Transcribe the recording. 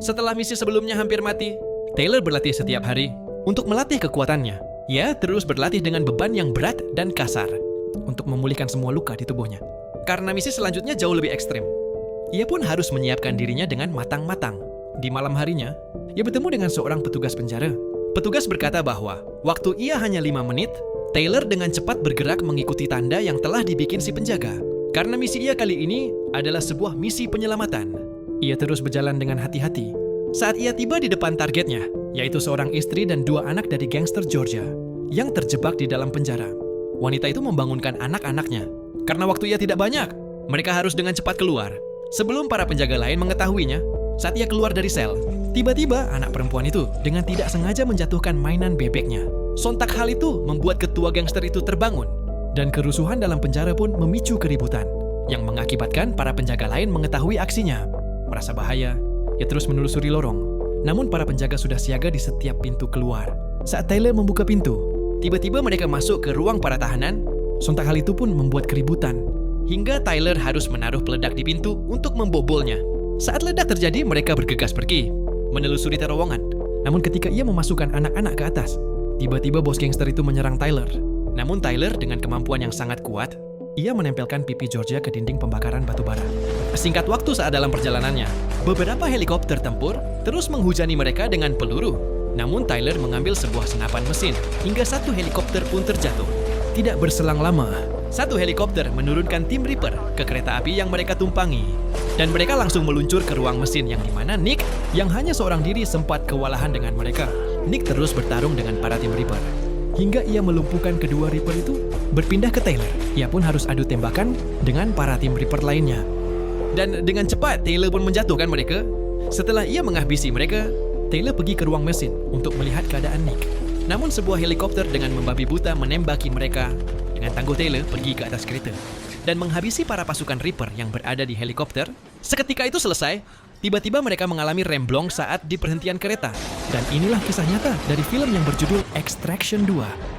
Setelah misi sebelumnya hampir mati, Taylor berlatih setiap hari untuk melatih kekuatannya. Ia terus berlatih dengan beban yang berat dan kasar untuk memulihkan semua luka di tubuhnya. Karena misi selanjutnya jauh lebih ekstrim, ia pun harus menyiapkan dirinya dengan matang-matang. Di malam harinya, ia bertemu dengan seorang petugas penjara. Petugas berkata bahwa waktu ia hanya 5 menit, Taylor dengan cepat bergerak mengikuti tanda yang telah dibikin si penjaga. Karena misi ia kali ini adalah sebuah misi penyelamatan. Ia terus berjalan dengan hati-hati. Saat ia tiba di depan targetnya, yaitu seorang istri dan 2 anak dari gangster Georgia yang terjebak di dalam penjara. Wanita itu membangunkan anak-anaknya. Karena waktu ia tidak banyak, mereka harus dengan cepat keluar. Sebelum para penjaga lain mengetahuinya, saat ia keluar dari sel, tiba-tiba anak perempuan itu dengan tidak sengaja menjatuhkan mainan bebeknya. Sontak hal itu membuat ketua gangster itu terbangun, dan kerusuhan dalam penjara pun memicu keributan, yang mengakibatkan para penjaga lain mengetahui aksinya. Merasa bahaya, ia terus menelusuri lorong. Namun para penjaga sudah siaga di setiap pintu keluar. Saat Taylor membuka pintu, tiba-tiba mereka masuk ke ruang para tahanan. Sontak hal itu pun membuat keributan, hingga Taylor harus menaruh peledak di pintu untuk membobolnya. Saat ledak terjadi, mereka bergegas pergi, menelusuri terowongan. Namun ketika ia memasukkan anak-anak ke atas, tiba-tiba bos gangster itu menyerang Tyler. Namun Tyler dengan kemampuan yang sangat kuat, ia menempelkan pipi Georgia ke dinding pembakaran batu bara. Singkat waktu saat dalam perjalanannya, beberapa helikopter tempur terus menghujani mereka dengan peluru. Namun Tyler mengambil sebuah senapan mesin, hingga 1 helikopter pun terjatuh. Tidak berselang lama, 1 helikopter menurunkan tim Reaper ke kereta api yang mereka tumpangi. Dan mereka langsung meluncur ke ruang mesin yang dimana Nick, yang hanya seorang diri, sempat kewalahan dengan mereka. Nick terus bertarung dengan para tim Reaper, hingga ia melumpuhkan kedua Reaper itu, berpindah ke Taylor. Ia pun harus adu tembakan dengan para tim Reaper lainnya. Dan dengan cepat, Taylor pun menjatuhkan mereka. Setelah ia menghabisi mereka, Taylor pergi ke ruang mesin untuk melihat keadaan Nick. Namun sebuah helikopter dengan membabi buta menembaki mereka, dengan tangguh Taylor pergi ke atas kereta dan menghabisi para pasukan Reaper yang berada di helikopter. Seketika itu selesai, tiba-tiba mereka mengalami remblong saat di perhentian kereta. Dan inilah kisah nyata dari film yang berjudul Extraction 2.